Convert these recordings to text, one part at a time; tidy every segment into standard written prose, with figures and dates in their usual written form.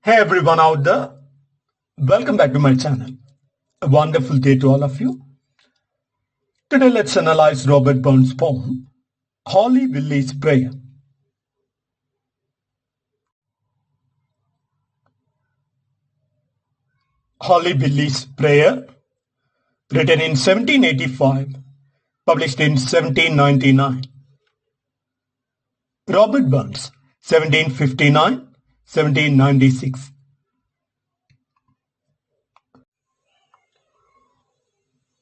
Hey everyone out there, welcome back to my channel. A wonderful day to all of you. Today let's analyze Robert Burns' poem, Holly Willie's Prayer. Holly Willie's Prayer, written in 1785, published in 1799. Robert Burns, 1759-1796.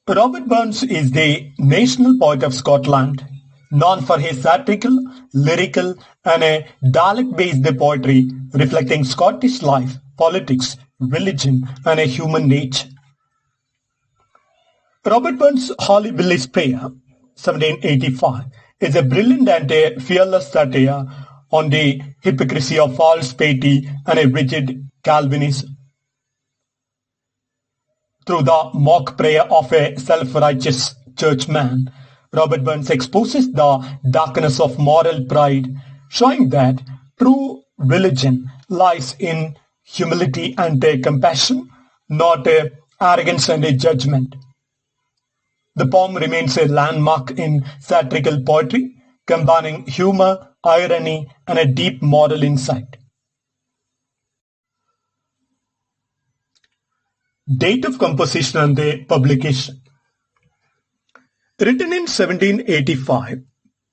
Robert Burns is the national poet of Scotland, known for his satirical, lyrical, and a dialect-based poetry reflecting Scottish life, politics, religion, and a human nature. Robert Burns' Holly Willie's Prayer, 1785, is a brilliant and a fearless satire on the hypocrisy of false piety and a rigid Calvinism. Through the mock prayer of a self-righteous churchman, Robert Burns exposes the darkness of moral pride, showing that true religion lies in humility and compassion, not arrogance and judgment. The poem remains a landmark in satirical poetry, combining humor, irony, and a deep moral insight. Date of composition and the publication. Written in 1785,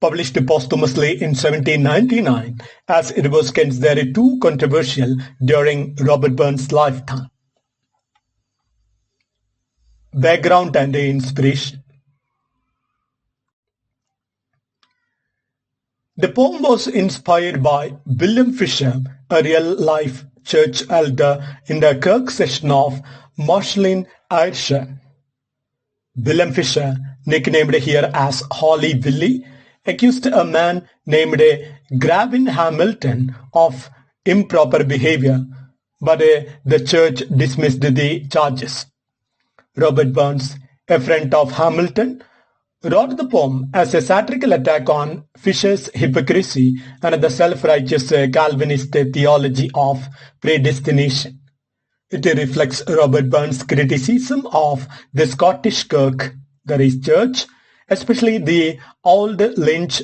published posthumously in 1799, as it was considered too controversial during Robert Burns' lifetime. Background and inspiration. The poem was inspired by William Fisher, a real-life church elder in the Kirk session of Marshallin, Ayrshire. William Fisher, nicknamed here as Holly Willie, accused a man named Gavin Hamilton of improper behavior, but the church dismissed the charges. Robert Burns, a friend of Hamilton, wrote the poem as a satirical attack on Fisher's hypocrisy and the self-righteous Calvinist theology of predestination. It reflects Robert Burns' criticism of the Scottish Kirk, that is church, especially the Old Lynch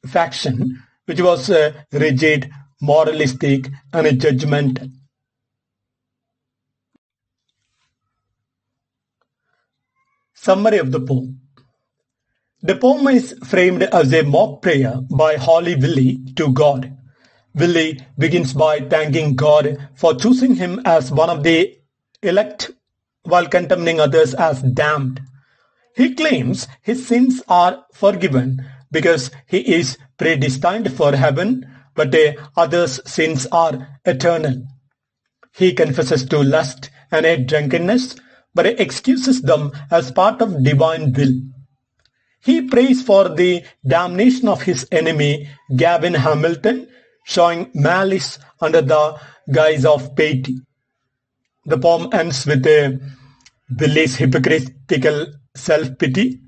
faction, which was rigid, moralistic, and judgmental. Summary of the poem. The poem is framed as a mock prayer by Holly Willie to God. Willie begins by thanking God for choosing him as one of the elect while condemning others as damned. He claims his sins are forgiven because he is predestined for heaven, but others' sins are eternal. He confesses to lust and drunkenness, but excuses them as part of divine will. He prays for the damnation of his enemy, Gavin Hamilton, showing malice under the guise of piety. The poem ends with Willie's hypocritical self-pity.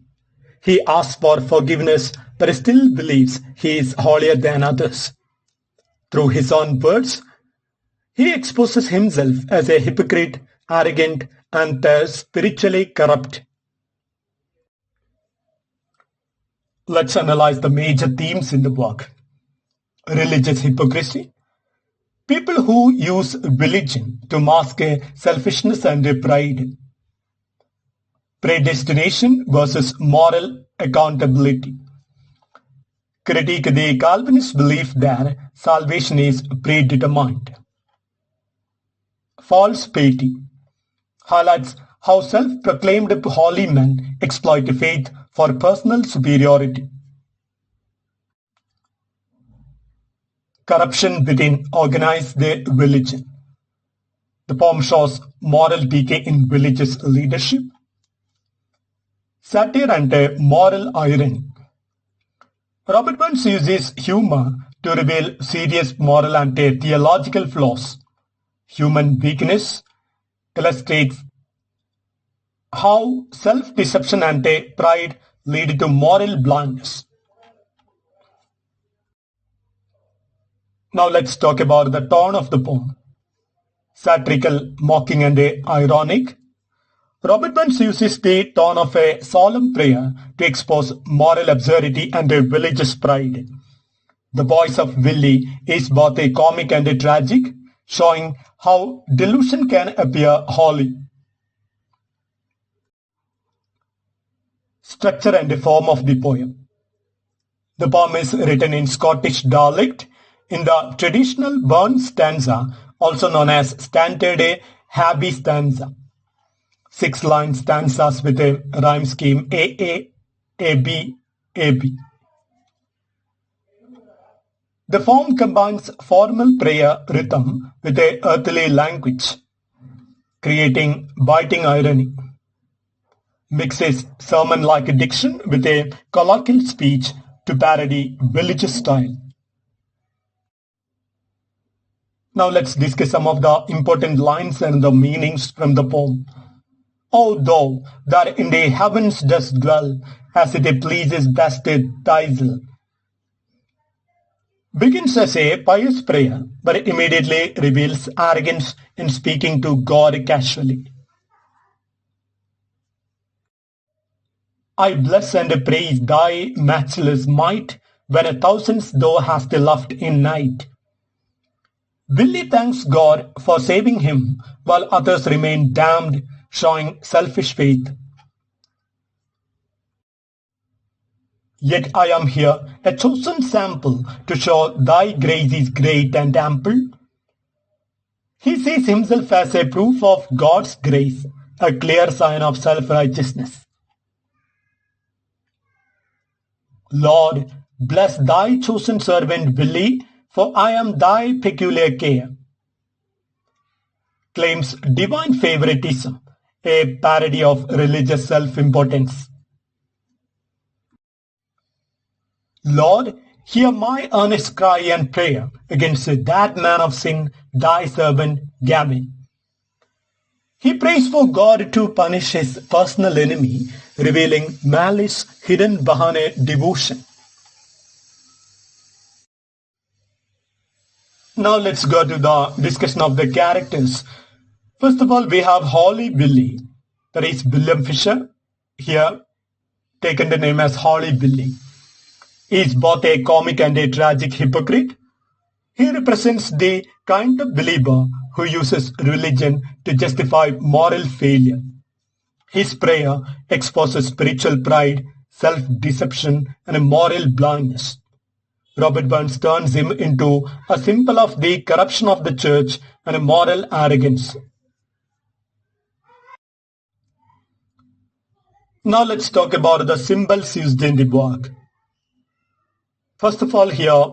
He asks for forgiveness, but still believes he is holier than others. Through his own words, he exposes himself as a hypocrite, arrogant, and spiritually corrupt. Let's analyze the major themes in the work. Religious hypocrisy. People who use religion to mask selfishness and pride. Predestination versus moral accountability. Critique the Calvinist belief that salvation is predetermined. False piety. Highlights how self-proclaimed holy men exploit faith for personal superiority. Corruption within organized religion. The poem shows moral decay in religious leadership. Satire and moral irony. Robert Burns uses humor to reveal serious moral and theological flaws. Human weakness illustrates how self-deception and pride lead to moral blindness. Now let's talk about the tone of the poem. satirical, mocking, and ironic. Robert Burns uses the tone of a solemn prayer to expose moral absurdity and religious pride. The voice of Willie is both a comic and a tragic, showing how delusion can appear holy. Structure and form of the poem. The poem is written in Scottish dialect in the traditional Burns stanza, also known as standard Happy stanza. 6-line stanzas with a rhyme scheme AA, AB, AB. The form combines formal prayer rhythm with a earthly language, creating biting irony. Mixes sermon-like diction with a colloquial speech to parody religious style. Now let's discuss some of the important lines and the meanings from the poem. O thou that in the heavens dost dwell, as it pleases best thyself. Begins as a pious prayer, but immediately reveals arrogance in speaking to God casually. I bless and praise thy matchless might, when a thousands thou hast loved in night. Willie thanks God for saving him, while others remain damned, showing selfish faith. Yet I am here, a chosen sample, to show thy grace is great and ample. He sees himself as a proof of God's grace, a clear sign of self-righteousness. Lord, bless thy chosen servant Willie, for I am thy peculiar care. Claims divine favoritism, a parody of religious self-importance. Lord, hear my earnest cry and prayer against that man of sin, thy servant Gavin. He prays for God to punish his personal enemy, revealing malice hidden behind a devotion. Now let's go to the discussion of the characters. First of all, we have Holly Willie, that is William Fisher, here taken the name as Holly Willie. He is both a comic and a tragic hypocrite. He represents the kind of believer who uses religion to justify moral failure. His prayer exposes spiritual pride, self-deception, and a moral blindness. Robert Burns turns him into a symbol of the corruption of the church and a moral arrogance. Now let's talk about the symbols used in the work. First of all, here,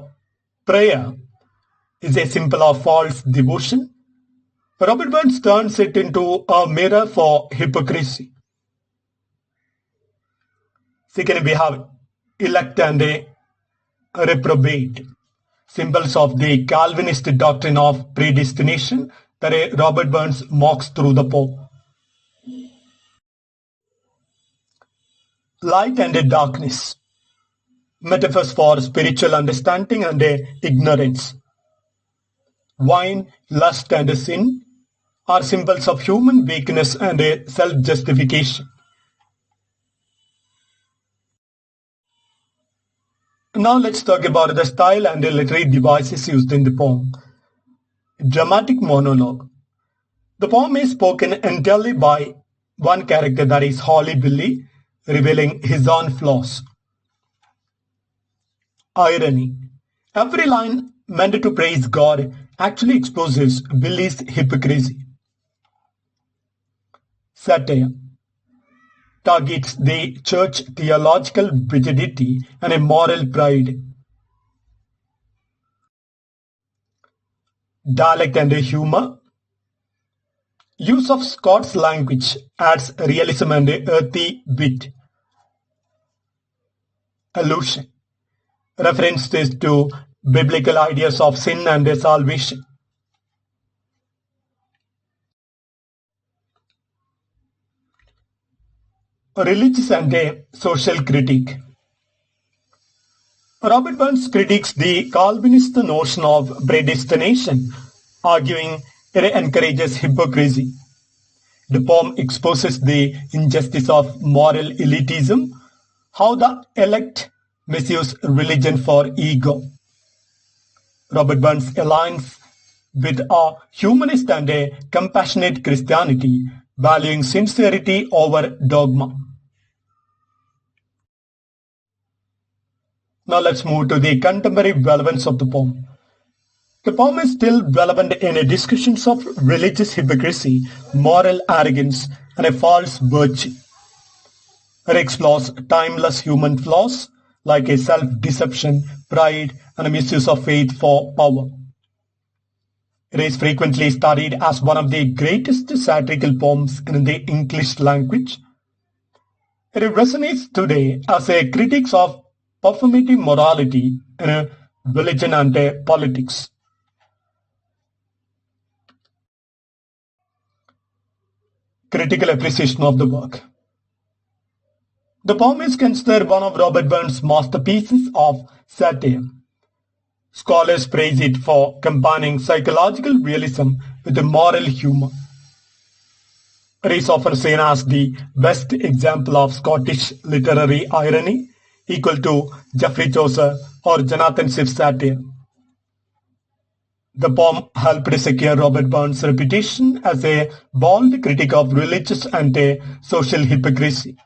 prayer is a symbol of false devotion. Robert Burns turns it into a mirror for hypocrisy. Second, we have elect and a reprobate, symbols of the Calvinist doctrine of predestination that Robert Burns mocks through the poem. Light and darkness, metaphors for spiritual understanding and ignorance. Wine, lust, and sin are symbols of human weakness and self-justification. Now let's talk about the style and the literary devices used in the poem. Dramatic monologue. The poem is spoken entirely by one character, that is Holly Willie, revealing his own flaws. Irony. Every line meant to praise God actually exposes Willie's hypocrisy. Satire. Targets the church theological rigidity and a moral pride. Dialect and humor. Use of Scots language adds realism and earthy wit. Allusion. References to biblical ideas of sin and salvation. Religious and social critique. Robert Burns critiques the Calvinist notion of predestination, arguing It encourages hypocrisy. The poem exposes the injustice of moral elitism, how the elect misuse religion for ego. Robert Burns aligns with a humanist and a compassionate Christianity, valuing sincerity over dogma. Now let's move to the contemporary relevance of the poem. The poem is still relevant in discussions of religious hypocrisy, moral arrogance, and a false virtue. It explores timeless human flaws like a self-deception, pride, and a misuse of faith for power. It is frequently studied as one of the greatest satirical poems in the English language. It resonates today as a critique of performative morality in religion and politics. Critical appreciation of the work. The poem is considered one of Robert Burns' masterpieces of satire. Scholars praise it for combining psychological realism with moral humor. It is often seen as the best example of Scottish literary irony, equal to Geoffrey Chaucer or Jonathan Swift's satire. The poem helped secure Robert Burns' reputation as a bold critic of religious and social hypocrisy.